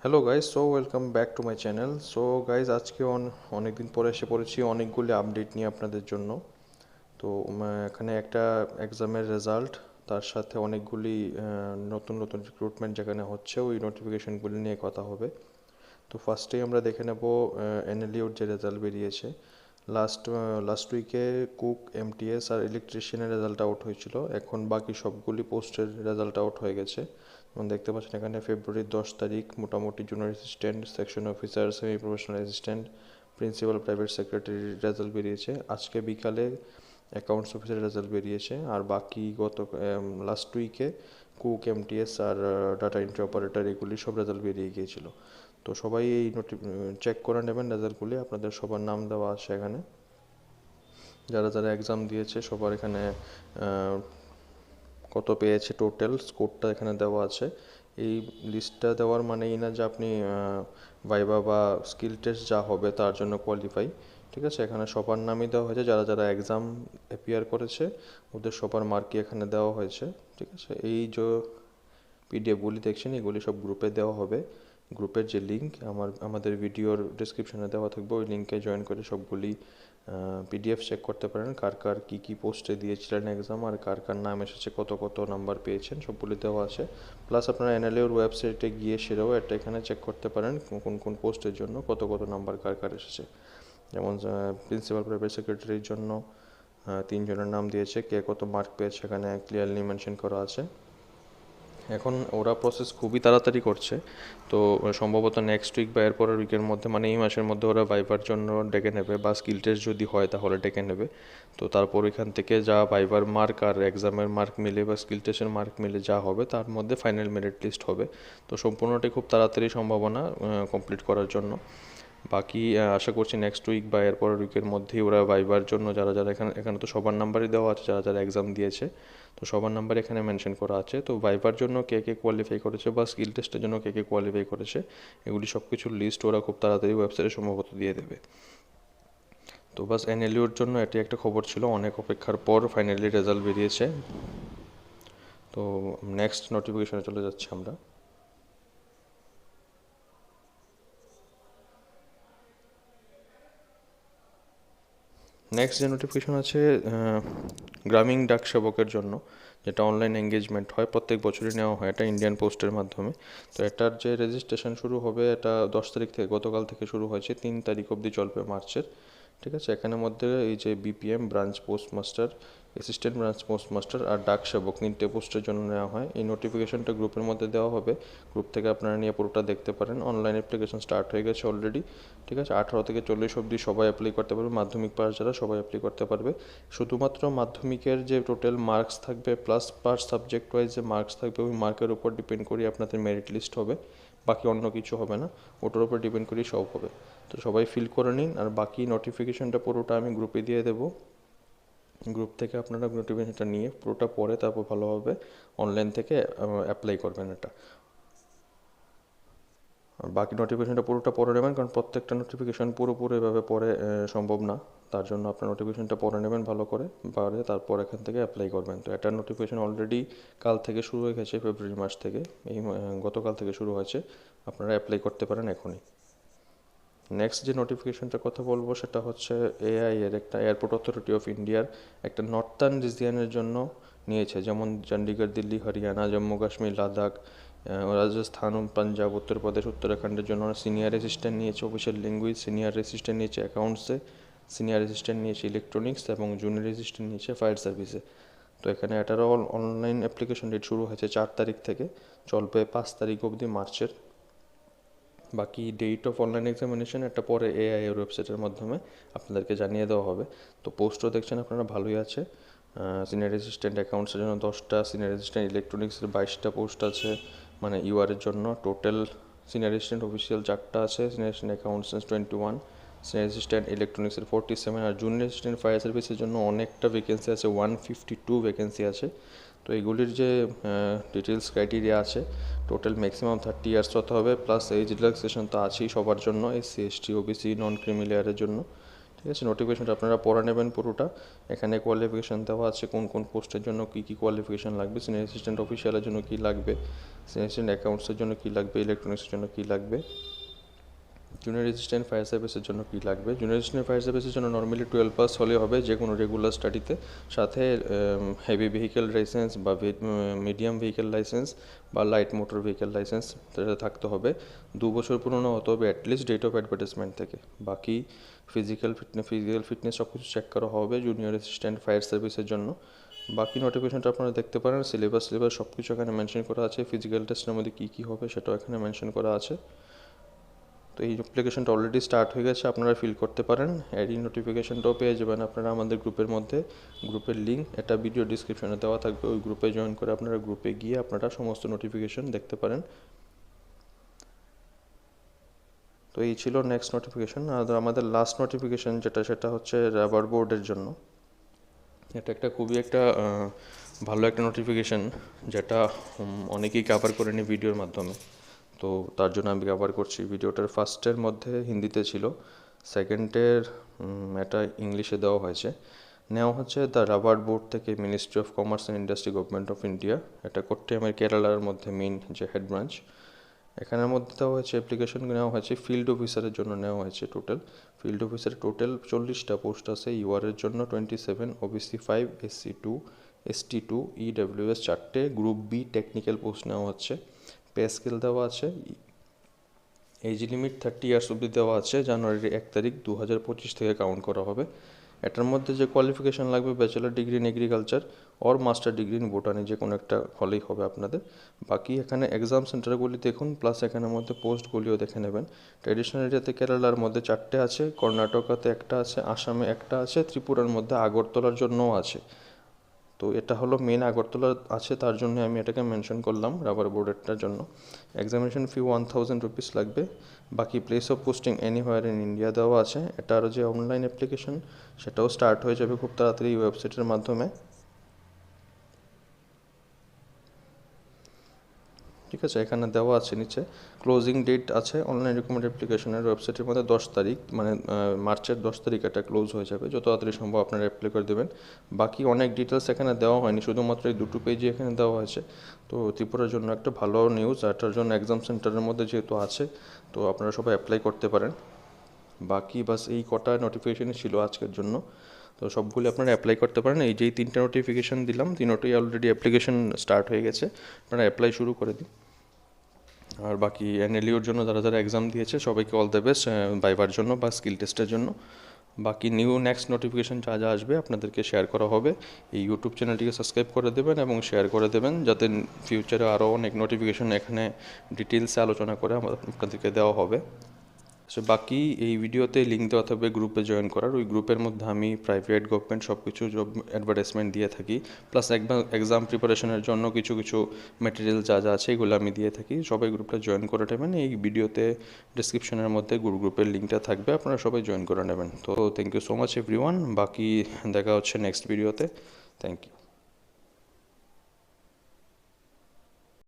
Hello guys, so welcome back to my channel. So guys, আজকে অনেক দিন পরে এসে পড়েছি অনেকগুলি আপডেট নিয়ে আপনাদের জন্য। তো এখানে একটা এক্সামের রেজাল্ট, তার সাথে অনেকগুলি নতুন নতুন রিক্রুটমেন্ট যেখানে হচ্ছে ওই নোটিফিকেশনগুলি নিয়ে কথা হবে। তো ফার্স্টেই আমরা দেখে নেব এনএলইউর যে রেজাল্ট বেরিয়েছে। লাস্ট উইকে কুক, এমটিএস আর ইলেকট্রিশিয়ানের রেজাল্ট আউট হয়েছিল। এখন বাকি সবগুলি পোস্টের রেজাল্ট আউট হয়ে গেছে। যেমন দেখতে পাচ্ছেন এখানে ফেব্রুয়ারির 10 তারিখ মোটামুটি junior assistant, section officer, semi professional assistant, principal private সেক্রেটারির রেজাল্ট বেরিয়েছে। আজকে বিকালে অ্যাকাউন্টস অফিসের রেজাল্ট বেরিয়েছে। আর বাকি লাস্ট উইকে কুক, এমটিএস আর ডাটা এন্ট্রি অপারেটর এগুলি সব রেজাল্ট বেরিয়ে গিয়েছিল। তো সবাই এই চেক করে নেবেন রেজাল্টগুলি, আপনাদের সবার নাম দেওয়া আছে এখানে। যারা যারা এক্সাম দিয়েছে সবার এখানে কত পেয়েছে টোটাল স্কোরটা এখানে দেওয়া আছে। এই লিস্টটা দেওয়ার মানে এই না যে আপনি ভাইবা বা স্কিল টেস্ট যা হবে তার জন্য কোয়ালিফাই। ঠিক আছে, এখানে সবার নামই দেওয়া হয়েছে, যারা যারা এক্সাম অ্যাপিয়ার করেছে ওদের সবার মার্কই এখানে দেওয়া হয়েছে। ঠিক আছে, এই যে পিডিএফগুলি দেখছেন এগুলি সব গ্রুপে দেওয়া হবে। গ্রুপের যে লিঙ্ক আমাদের ভিডিওর ডিসক্রিপশনে দেওয়া থাকবে, ওই লিঙ্কে জয়েন করে সবগুলি পিডিএফ চেক করতে পারেন। কার কার কী কী পোস্টে দিয়েছিলেন এক্সাম আর কার কার নাম এসেছে, কত কত নাম্বার পেয়েছেন, সবগুলি দেওয়া আছে। প্লাস আপনারা এনএলএর ওয়েবসাইটে গিয়ে সেটাও একটা এখানে চেক করতে পারেন কোন কোন পোস্টের জন্য কত কত নাম্বার কার কার এসেছে। যেমন প্রিন্সিপাল প্রাইভেট সেক্রেটারির জন্য 3 জনের নাম দিয়েছে, কে কত মার্ক পেয়েছে এখানে ক্লিয়ারলি মেনশন করা আছে। এখন ওরা প্রসেস খুবই তাড়াতাড়ি করছে। তো সম্ভবত নেক্সট উইক বা এরপরের উইকের মধ্যে, মানে এই মাসের মধ্যে ওরা ভাইবার জন্য ডেকে নেবে, বা স্কিল টেস্ট যদি হয় তাহলে ডেকে নেবে। তো তারপর এখান থেকে যা ভাইবার মার্ক আর এক্সামের মার্ক মিলে বা স্কিল টেস্টের মার্ক মিলে যা হবে তার মধ্যে ফাইনাল মেরিট লিস্ট হবে। তো সম্পূর্ণটাই খুব তাড়াতাড়ি সম্ভাবনা কমপ্লিট করার জন্য। বাকি আশা করছি নেক্সট উইক বা এরপরের উইকের মধ্যেই ওরা ভাইবার জন্য যারা যারা এখানে তো সবার নাম্বারই দেওয়া আছে, যারা যারা এক্সাম দিয়েছে তো সবার নাম্বার এখানে মেনশন করা আছে। তো ভাইবার জন্য কে কে কোয়ালিফাই করেছে বা স্কিল টেস্টের জন্য কে কে কোয়ালিফাই করেছে এগুলি সব কিছুর লিস্ট ওরা খুব তাড়াতাড়ি ওয়েবসাইটে সম্ভবত দিয়ে দেবে। তো বাস এনএলইউর জন্য এটি একটা খবর ছিল, অনেক অপেক্ষার পর ফাইনালি রেজাল্ট বেরিয়েছে। তো নেক্সট নোটিফিকেশনে চলে যাচ্ছি আমরা। নেক্সট যে নোটিফিকেশন আছে গ্রামীণ ডাক সেবকের জন্য, যেটা অনলাইন এঙ্গেজমেন্ট হয়, প্রত্যেক বছরই নেওয়া হয় এটা ইন্ডিয়ান পোস্টের মাধ্যমে। তো এটার যে রেজিস্ট্রেশন শুরু হবে এটা 10 তারিখ থেকে, গতকাল থেকে শুরু হয়েছে, 3 তারিখ অবধি চলবে মার্চের। ঠিক আছে, এখানের মধ্যে এই যে BPM, branch post master, assistant branch post master আর ডাক সেবক 3টে পোস্টের জন্য নেওয়া হয়। এই নোটিফিকেশনটা গ্রুপের মধ্যে দেওয়া হবে, গ্রুপ থেকে আপনারা নিয়ে পুরোটা দেখতে পারেন। অনলাইন অ্যাপ্লিকেশন স্টার্ট হয়ে গেছে অলরেডি। ঠিক আছে, 18 থেকে 40 অবধি সবাই অ্যাপ্লাই করতে পারবে, মাধ্যমিক পাস যারা সবাই অ্যাপ্লাই করতে পারবে। শুধুমাত্র মাধ্যমিকের যে টোটাল মার্কস থাকবে প্লাস পার সাবজেক্ট ওয়াইজ যে মার্কস থাকবে ওই মার্কের উপর ডিপেন্ড করে আপনাদের মেরিট লিস্ট হবে, বাকি অন্য কিছু হবে না, ওটার উপর ডিপেন্ড করেই সব হবে। তো সবাই ফিল করে নিন, আর বাকি নোটিফিকেশনটা পুরোটা আমি গ্রুপে দিয়ে দেবো। গ্রুপ থেকে আপনারা নোটিফিকেশনটা নিয়ে পুরোটা পড়ে তারপর ভালোভাবে অনলাইন থেকে অ্যাপ্লাই করবেন এটা। আর বাকি নোটিফিকেশনটা পুরোটা পড়ে নেবেন, কারণ প্রত্যেকটা নোটিফিকেশন পুরোপুরি এভাবে পড়ে সম্ভব না। তার জন্য আপনার নোটিফিকেশনটা পড়ে নেবেন ভালো করে, পরে তারপর এখান থেকে অ্যাপ্লাই করবেন। তো এটার নোটিফিকেশন অলরেডি কাল থেকে শুরু হয়ে গেছে, ফেব্রুয়ারি মাস থেকে, গতকাল থেকে শুরু হয়েছে। আপনারা অ্যাপ্লাই করতে পারেন এখনই। নেক্সট যে নোটিফিকেশনটার কথা বলবো সেটা হচ্ছে এআই এর, একটা এয়ারপোর্ট অথরিটি অফ ইন্ডিয়ার একটা নর্থার্ন রিজিয়নের জন্য নিয়েছে, যেমন চণ্ডীগড়, দিল্লি, হরিয়ানা, জম্মু কাশ্মীর, লাদাখ, রাজস্থান, পাঞ্জাব, উত্তরপ্রদেশ, উত্তরাখণ্ডের জন্য সিনিয়র অ্যাসিস্ট্যান্ট নিয়েছে অফিসিয়াল ল্যাঙ্গুয়েজ, সিনিয়র অ্যাসিস্ট্যান্ট নিয়েছে অ্যাকাউন্টসে, সিনিয়র অ্যাসিস্ট্যান্ট নিয়েছে ইলেকট্রনিক্স এবং জুনিয়র অ্যাসিস্ট্যান্ট নিয়েছে ফায়ার সার্ভিসে। তো এখানে এটারও অনলাইন অ্যাপ্লিকেশন ডেট শুরু হয়েছে 4 তারিখ থেকে, চলবে 5 তারিখ অবধি মার্চের। বাকি ডেট অফ অনলাইন এক্সামিনেশন এটা পরে এআই এর ওয়েবসাইটের মাধ্যমে আপনাদেরকে জানিয়ে দেওয়া হবে। তো পোস্টও দেখছেন আপনারা ভালোই আছে। সিনিয়র অ্যাসিস্ট্যান্ট অ্যাকাউন্টসের জন্য 10টা, সিনিয়র অ্যাসিস্ট্যান্ট ইলেকট্রনিক্সের 22টা পোস্ট আছে, মানে ইউআরের জন্য টোটাল। সিনিয়র অ্যাসিস্ট্যান্ট অফিসিয়াল 4টা আছে, senior assistant accounts 21, senior assistant ইলেকট্রনিক্সের 47, আর জুনিয়র অ্যাসিস্ট্যান্ট ফায়ার সার্ভিসের জন্য অনেকটা ভ্যাকেন্সি আছে, 152 ভ্যাকেন্সি আছে। তো এগুলির যে ডিটেলস ক্রাইটেরিয়া আছে, টোটাল ম্যাক্সিমাম 30 ইয়ার্স হতে হবে, প্লাস এজ রিল্যাক্সেশন তো আছেই সবার জন্য, এসসি, এসটি, ওবিসি, নন ক্রিমি লেয়ারের জন্য। ঠিক আছে। নোটিফিকেশনটা আপনারা পড়ে নেবেন পুরোটা। এখানে কোয়ালিফিকেশান দেওয়া আছে, কোন কোন পোস্টের জন্য কী কী কোয়ালিফিকেশান লাগবে, সিনিয়র অ্যাসিস্ট্যান্ট অফিসিয়ালের জন্য কী লাগবে, সিনিয়র অ্যাসিস্ট্যান্ট অ্যাকাউন্টসের জন্য কী লাগবে, ইলেকট্রনিক্সের জন্য কী লাগবে, জুনিয়র অ্যাসিস্ট্যান্ট ফায়ার সার্ভিসের জন্য কী লাগবে। জুনিয়র অ্যাসিস্ট্যান্ট ফায়ার সার্ভিসের জন্য নর্মালি 12 পাস হলে হবে যে কোনো রেগুলার স্টাডিতে, সাথে হেভি ভেহিকেল লাইসেন্স বা মিডিয়াম ভেহিকেল লাইসেন্স বা লাইট মোটর ভেহিকেল লাইসেন্স থাকতে হবে। 2 বছর পুরনো হতে হবে অ্যাটলিস্ট ডেট অফ অ্যাডভার্টাইজমেন্ট থেকে। বাকি ফিজিক্যাল ফিটনেস সব কিছু চেক করা হবে জুনিয়র অ্যাসিস্ট্যান্ট ফায়ার সার্ভিসের জন্য। বাকি নোটিফিকেশনটা আপনারা দেখতে পারেন, সিলেবাস সব কিছু এখানে মেনশন করা আছে। ফিজিক্যাল টেস্টের মধ্যে কী কী হবে সেটাও এখানে মেনশন করা আছে। তো এই অ্যাপ্লিকেশনটা অলরেডি স্টার্ট হয়ে গেছে, আপনারা ফিল করতে পারেন। এই নোটিফিকেশনটাও পেয়ে যাবেন আপনারা আমাদের গ্রুপের মধ্যে। গ্রুপের লিঙ্ক এটা ভিডিও ডিসক্রিপশনে দেওয়া থাকবে, ওই গ্রুপে জয়েন করে আপনারা গ্রুপে গিয়ে আপনারা সমস্ত নোটিফিকেশন দেখতে পারেন। তো এই ছিল নেক্সট নোটিফিকেশন। আর আমাদের লাস্ট নোটিফিকেশন সেটা হচ্ছে রাবার বোর্ডের জন্য। এটা খুবই ভালো একটা নোটিফিকেশন, যেটা অনেকেই কভার করেনি ভিডিওর মাধ্যমে। তো তার জন্য আমি কভার করছি। ভিডিওটার ফার্স্টের মধ্যে হিন্দিতে ছিল, সেকেন্ডের এটা ইংলিশে দেওয়া হয়েছে। নেওয়া হচ্ছে দ্য রাবার বোর্ড থেকে, ministry of commerce and industry, government of India. এটা কোট্টায়ামের কেরালার মধ্যে মেইন যে হেড ব্রাঞ্চ। এখানের মধ্যে দেওয়া হয়েছে অ্যাপ্লিকেশন নেওয়া হয়েছে ফিল্ড অফিসারের জন্য নেওয়া হয়েছে টোটাল। ফিল্ড অফিসারের টোটাল 40টা পোস্ট আছে। ইউআরের জন্য 27, ওবিসি 5, এসসি 2, এসটি 2, ইডব্লিউএস 4টে, গ্রুপ বি টেকনিক্যাল পোস্ট নেওয়া হচ্ছে। পে স্কেল দেওয়া আছে। এজ লিমিট 30 ইয়ার্স অবধি দেওয়া আছে। জানুয়ারির 1 তারিখ 2025 থেকে কাউন্ট করা হবে। এটার মধ্যে যে কোয়ালিফিকেশান লাগবে, bachelor degree in agriculture or master degree in botany, যে কোনো একটা হলেই হবে আপনাদের। বাকি এখানে এক্সাম সেন্টারগুলি দেখুন, প্লাস এখানের মধ্যে পোস্টগুলিও দেখে নেবেন। ট্র্যাডিশনাল এরিয়াতে কেরালার মধ্যে 4টে আছে, কর্ণাটকাতে একটা আছে, আসামে একটা আছে, ত্রিপুরার মধ্যে আগরতলার জন্যও আছে। তো এটা হলো মেন আগরতলা আছে, তার জন্য আমি এটাকে মেনশন করলাম রাবার বোর্ডেরটার জন্য। এক্সামিনেশন ফি 1000 রুপিস লাগবে। বাকি place of posting anywhere in India দেওয়া আছে। এটার যে অনলাইন অ্যাপ্লিকেশন সেটাও স্টার্ট হয়ে যাবে খুব তাড়াতাড়ি এই ওয়েবসাইটের মাধ্যমে। ঠিক আছে, এখানে দেওয়া আছে নিচে ক্লোজিং ডেট আছে অনলাইন রিক্রুটমেন্ট অ্যাপ্লিকেশনের ওয়েবসাইটের মধ্যে 10 তারিখ, মানে মার্চের 10 তারিখ এটা ক্লোজ হয়ে যাবে। যত তাড়াতাড়ি সম্ভব আপনারা অ্যাপ্লাই করে দেবেন। বাকি অনেক ডিটেলস এখানে দেওয়া হয়নি, শুধুমাত্র এই 2টো পেজই এখানে দেওয়া হয়েছে। তো ত্রিপুরার জন্য একটা ভালো নিউজ, এটার জন্য এক্সাম সেন্টারের মধ্যে যেহেতু আছে, তো আপনারা সবাই অ্যাপ্লাই করতে পারেন। বাকি বাস এই কটা নোটিফিকেশনই ছিল আজকের জন্য। তো সবগুলো আপনারা অ্যাপ্লাই করতে পারেন। এই যেই 3টে নোটিফিকেশান দিলাম, 3টোই অলরেডি অ্যাপ্লিকেশন স্টার্ট হয়ে গেছে, আপনারা অ্যাপ্লাই শুরু করে দিন। আর বাকি এনএলইউর জন্য যারা এক্সাম দিয়েছে সবাইকে অল দ্য বেস্ট ভাইবার জন্য বা স্কিল টেস্টের জন্য। বাকি নেক্সট নোটিফিকেশান যা আসবে আপনাদেরকে শেয়ার করা হবে। এই ইউটিউব চ্যানেলটিকে সাবস্ক্রাইব করে দেবেন এবং শেয়ার করে দেবেন, যাতে ফিউচারে আরও অনেক নোটিফিকেশান এখানে ডিটেলসে আলোচনা করে আপনাদেরকে দেওয়া হবে। সো বাকি এই ভিডিওতে লিঙ্ক দেওয়া থাকবে গ্রুপে জয়েন করার। ওই গ্রুপের মধ্যে আমি প্রাইভেট, গভর্নমেন্ট সব কিছু জব অ্যাডভার্টাইজমেন্ট দিয়ে থাকি, প্লাস এক্সাম প্রিপারেশনের জন্য কিছু ম্যাটেরিয়াল যা আছে এগুলো আমি দিয়ে থাকি। সবাই গ্রুপটা জয়েন করে নেবেন। এই ভিডিওতে ডিসক্রিপশনের মধ্যে গ্রুপের লিঙ্কটা থাকবে, আপনারা সবাই জয়েন করে নেবেন। তো thank you so much everyone. বাকি দেখা হচ্ছে নেক্সট ভিডিওতে। Thank you.